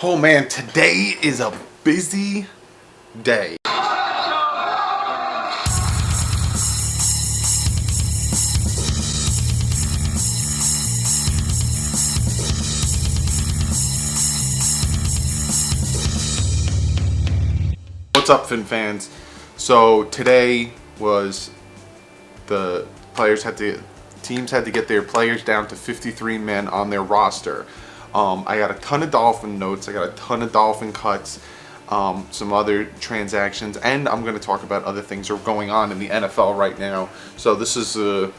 Oh man, today is a busy day. What's up, Fin fans? So today was the teams had to get their players down to 53 men on their roster. I got a ton of Dolphin notes. I got a ton of Dolphin cuts, some other transactions, and I'm going to talk about other things that are going on in the NFL right now. So this is a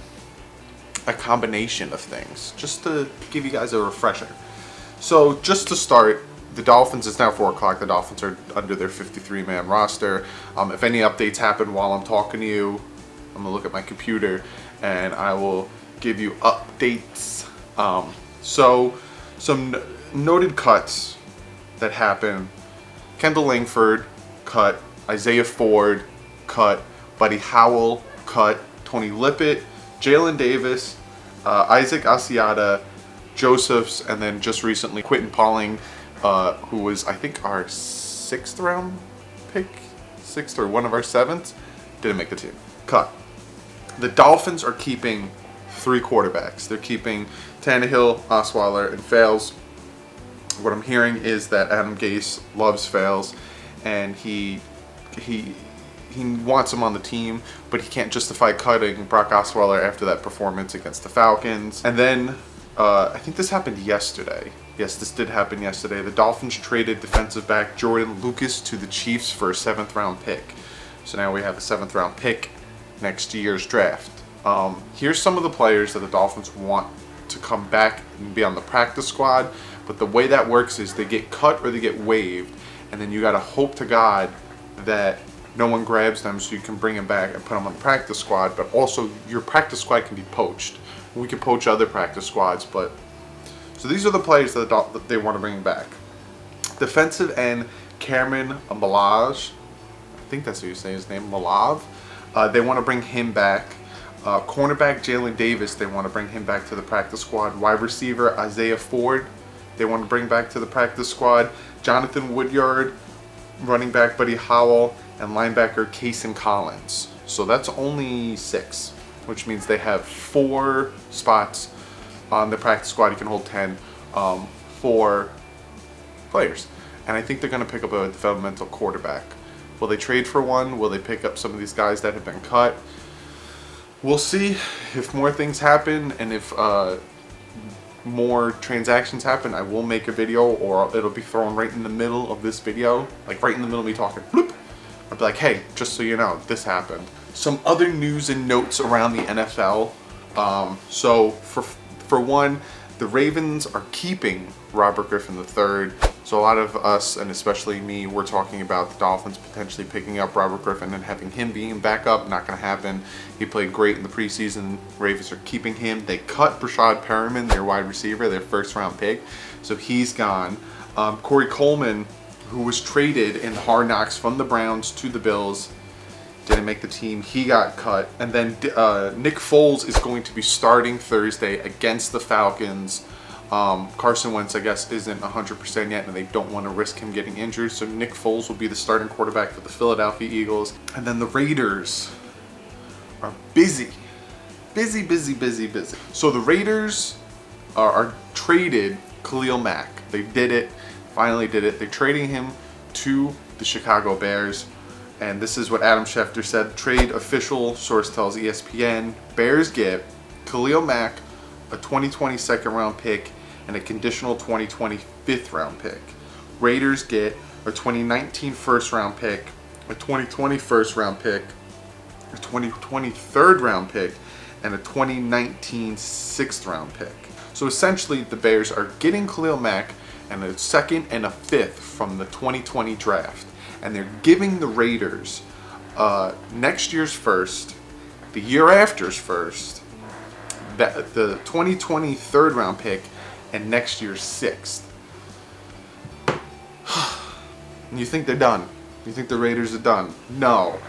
combination of things, just to give you guys a refresher. So just to start, the Dolphins, it's now 4 o'clock. The Dolphins are under their 53-man roster. If any updates happen while I'm talking to you, I'm going to look at my computer and I will give you updates. So some noted cuts that happen: Kendall Langford, cut; Isaiah Ford, cut; Buddy Howell, cut; Tony Lippett, Jalen Davis, Isaac Asiata, Josephs, and then just recently Quentin Pauling, who was, I think, our 6th round pick, 6th or one of our 7th, didn't make the team. Cut. The Dolphins are keeping 3 quarterbacks. They're keeping Tannehill, Osweiler, and Fales. What I'm hearing is that Adam Gase loves Fales, and he wants him on the team, but he can't justify cutting Brock Osweiler after that performance against the Falcons. And then I think this happened yesterday. Yes, this did happen yesterday. The Dolphins traded defensive back Jordan Lucas to the Chiefs for a 7th round pick. So now we have a 7th round pick next year's draft. Here's some of the players that the Dolphins want to come back and be on the practice squad, but the way that works is they get cut or they get waived, and then you got to hope to God that no one grabs them so you can bring them back and put them on the practice squad. But also, your practice squad can be poached. We can poach other practice squads, but so these are the players that they want to bring back. Defensive end Cameron Malaj, I think that's how you say his name, Malav. They want to bring him back. Cornerback Jalen Davis, they want to bring him back to the practice squad. Wide receiver Isaiah Ford, they want to bring back to the practice squad. Jonathan Woodyard, running back Buddy Howell, and linebacker Kason Collins. So that's only 6, which means they have 4 spots on the practice squad. You can hold 10, 4 players. And I think they're going to pick up a developmental quarterback. Will they trade for one? Will they pick up some of these guys that have been cut? We'll see if more things happen, and if more transactions happen, I will make a video, or it'll be thrown right in the middle of this video, like right in the middle of me talking. Bloop. I'll be like, hey, just so you know, this happened. Some other news and notes around the NFL. So for one, the Ravens are keeping Robert Griffin III. So a lot of us, and especially me, we're talking about the Dolphins potentially picking up Robert Griffin and having him being back up. Not going to happen. He played great in the preseason. Ravens are keeping him. They cut Brashad Perriman, their wide receiver, their 1st round pick. So he's gone. Corey Coleman, who was traded in Hard Knocks from the Browns to the Bills, didn't make the team. He got cut. And then Nick Foles is going to be starting Thursday against the Falcons. Carson Wentz, I guess, isn't 100% yet, and they don't want to risk him getting injured. So Nick Foles will be the starting quarterback for the Philadelphia Eagles. And then the Raiders are busy. Busy. So the Raiders are traded Khalil Mack. They did it. Finally did it. They're trading him to the Chicago Bears. And this is what Adam Schefter said. Trade official source tells ESPN. Bears get Khalil Mack, a 2020 2nd round pick, and a conditional 2020 5th round pick. Raiders get a 2019 1st round pick, a 2020 1st round pick, a 2020 3rd round pick, and a 2019 6th round pick. So essentially, the Bears are getting Khalil Mack and a 2nd and a 5th from the 2020 draft. And they're giving the Raiders next year's 1st, the year after's 1st, the 2020 3rd round pick, and next year's 6th. And you think they're done? You think the Raiders are done? No.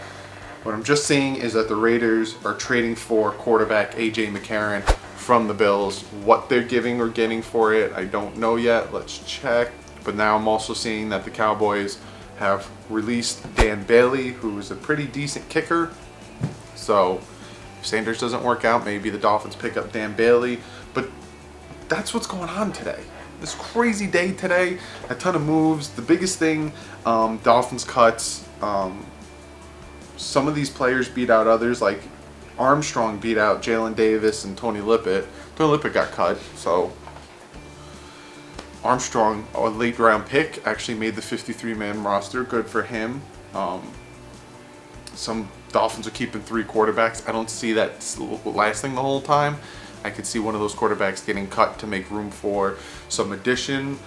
What I'm just saying is that the Raiders are trading for quarterback A.J. McCarron from the Bills. What they're giving or getting for it, I don't know yet. Let's check. But now I'm also seeing that the Cowboys have released Dan Bailey, who is a pretty decent kicker. So if Sanders doesn't work out, maybe the Dolphins pick up Dan Bailey. But that's what's going on today. This crazy day today, a ton of moves. The biggest thing, Dolphins cuts. Some of these players beat out others, like Armstrong beat out Jalen Davis and Tony Lippett. Tony Lippett got cut, so Armstrong, a late round pick, actually made the 53-man roster. Good for him. Some Dolphins are keeping 3 quarterbacks. I don't see that lasting the whole time. I could see one of those quarterbacks getting cut to make room for some addition.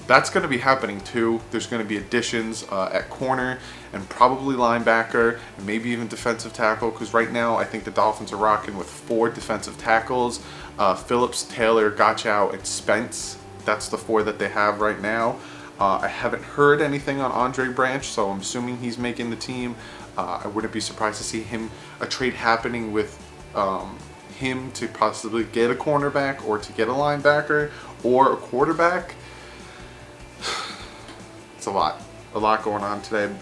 That's going to be happening too. There's going to be additions at corner and probably linebacker and maybe even defensive tackle, because right now I think the Dolphins are rocking with 4 defensive tackles. Phillips, Taylor, Gottschall, and Spence. That's the 4 that they have right now. I haven't heard anything on Andre Branch, so I'm assuming he's making the team. I wouldn't be surprised to see a trade happening with him to possibly get a cornerback or to get a linebacker or a quarterback. It's a lot going on today.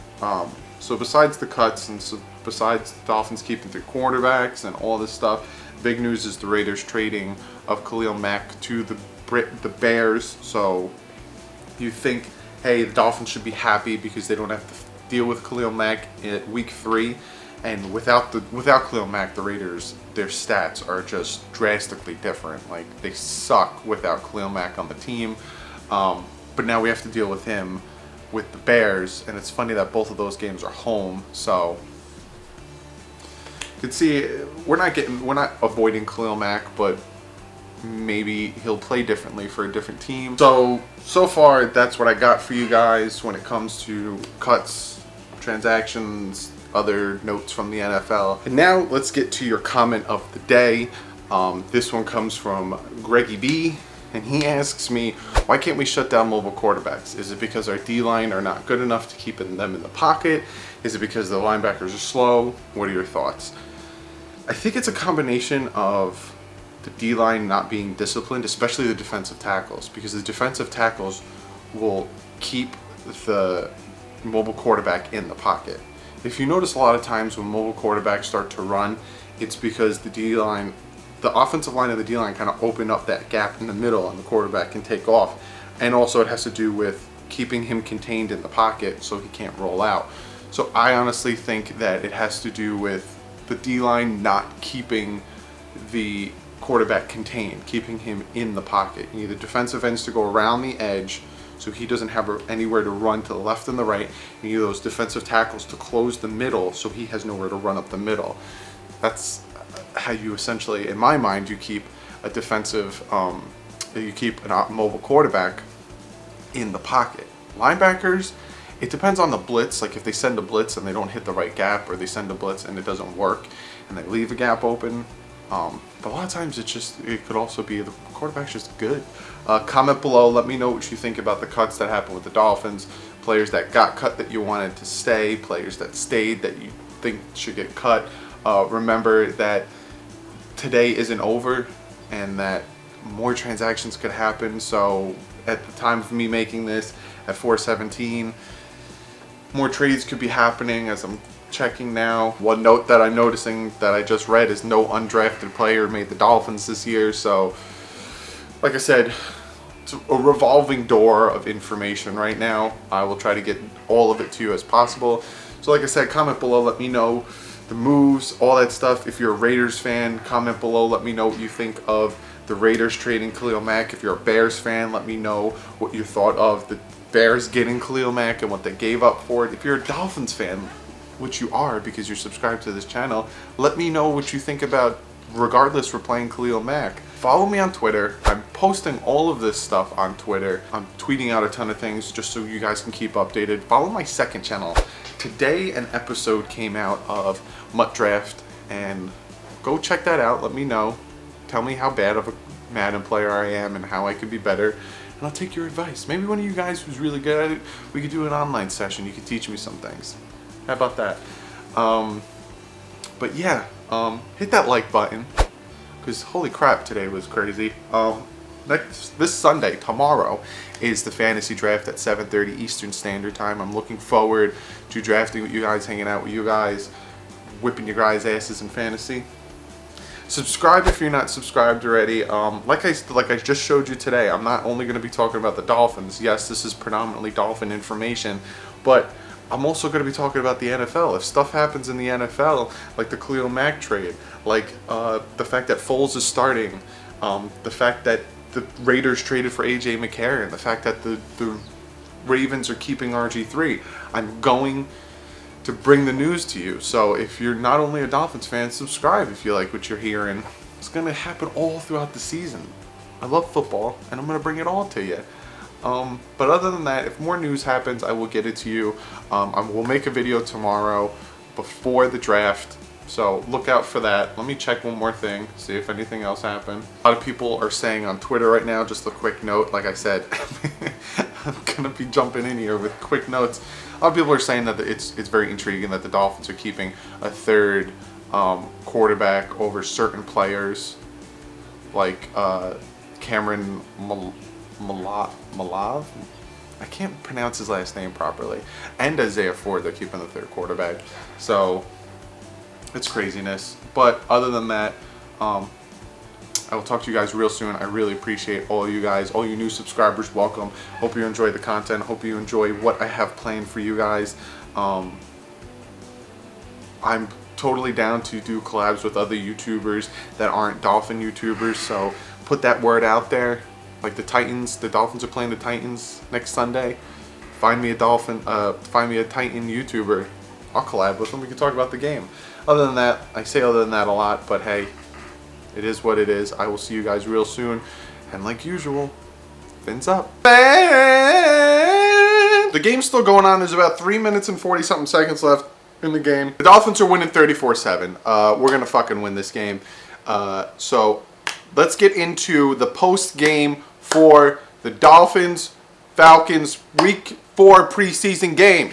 So besides the cuts and besides the Dolphins keeping 3 quarterbacks and all this stuff, big news is the Raiders trading of Khalil Mack to the Bears. So you think, hey, the Dolphins should be happy because they don't have to deal with Khalil Mack at week 3. And without Khalil Mack, the Raiders, their stats are just drastically different. Like, they suck without Khalil Mack on the team. But now we have to deal with him with the Bears, and it's funny that both of those games are home. So you can see we're not avoiding Khalil Mack, but maybe he'll play differently for a different team. So far, that's what I got for you guys when it comes to cuts, transactions, other notes from the NFL. And now let's get to your comment of the day. This one comes from Greggy B, and he asks me, why can't we shut down mobile quarterbacks? Is it because our D-line are not good enough to keep them in the pocket? Is it because the linebackers are slow? What are your thoughts? I think it's a combination of the D-line not being disciplined, especially the defensive tackles, because the defensive tackles will keep the mobile quarterback in the pocket. If you notice, a lot of times when mobile quarterbacks start to run, it's because the D-line, the offensive line and the D-line kind of open up that gap in the middle and the quarterback can take off. And also it has to do with keeping him contained in the pocket so he can't roll out. So I honestly think that it has to do with the D-line not keeping the quarterback contained, keeping him in the pocket. You need the defensive ends to go around the edge so he doesn't have anywhere to run to the left and the right. You need those defensive tackles to close the middle so he has nowhere to run up the middle. That's how you essentially, in my mind, you keep a defensive, you keep a mobile quarterback in the pocket. Linebackers, it depends on the blitz. Like if they send a blitz and they don't hit the right gap, or they send a blitz and it doesn't work and they leave a gap open. But a lot of times it could also be the quarterback's just good. Comment below, let me know what you think about the cuts that happened with the Dolphins. Players that got cut that you wanted to stay, players that stayed that you think should get cut. Remember that today isn't over and that more transactions could happen. So at the time of me making this at 4:17, more trades could be happening as I'm checking now. One note that I'm noticing that I just read is no undrafted player made the Dolphins this year. So like I said, it's a revolving door of information right now. I will try to get all of it to you as possible. So like I said, comment below, let me know the moves, all that stuff. If you're a Raiders fan, comment below, let me know what you think of the Raiders trading Khalil Mack. If you're a Bears fan, let me know what you thought of the Bears getting Khalil Mack and what they gave up for it. If you're a Dolphins fan, which you are because you're subscribed to this channel, let me know what you think about, regardless, we're playing Khalil Mack. Follow me on Twitter. I'm posting all of this stuff on Twitter. I'm tweeting out a ton of things just so you guys can keep updated. Follow my second channel. Today an episode came out of Mutt Draft, and go check that out. Let me know. Tell me how bad of a Madden player I am and how I could be better, and I'll take your advice. Maybe one of you guys who's really good at it, we could do an online session. You could teach me some things. How about that? But yeah, hit that like button, because holy crap, today was crazy. this Sunday, tomorrow, is the fantasy draft at 7:30 Eastern Standard Time. I'm looking forward to drafting with you guys, hanging out with you guys, whipping your guys' asses in fantasy. Subscribe if you're not subscribed already. Like I just showed you today, I'm not only going to be talking about the Dolphins. Yes, this is predominantly Dolphin information, but I'm also going to be talking about the NFL. If stuff happens in the NFL, like the Khalil Mack trade, like the fact that Foles is starting, the fact that the Raiders traded for A.J. McCarron, the fact that the Ravens are keeping RG3, I'm going to bring the news to you. So if you're not only a Dolphins fan, subscribe if you like what you're hearing. It's going to happen all throughout the season. I love football, and I'm going to bring it all to you. But other than that, if more news happens, I will get it to you. I will make a video tomorrow before the draft, so look out for that. Let me check one more thing, see if anything else happened. A lot of people are saying on Twitter right now, just a quick note, like I said, I'm going to be jumping in here with quick notes. A lot of people are saying that it's very intriguing that the Dolphins are keeping a third quarterback over certain players, like Cameron Malav? I can't pronounce his last name properly. And Isaiah Ford, they're keeping the third quarterback. So, it's craziness. But other than that, I will talk to you guys real soon. I really appreciate all you guys, all you new subscribers. Welcome. Hope you enjoy the content. Hope you enjoy what I have planned for you guys. I'm totally down to do collabs with other YouTubers that aren't Dolphin YouTubers. So put that word out there. Like the Titans, the Dolphins are playing the Titans next Sunday. Find me a Titan YouTuber. I'll collab with them. We can talk about the game. Other than that, I say other than that a lot, but hey, it is what it is. I will see you guys real soon. And like usual, fins up. The game's still going on. There's about 3 minutes and 40 something seconds left in the game. The Dolphins are winning 34-7. We're going to fucking win this game. So let's get into the post game for the Dolphins Falcons Week 4 preseason game.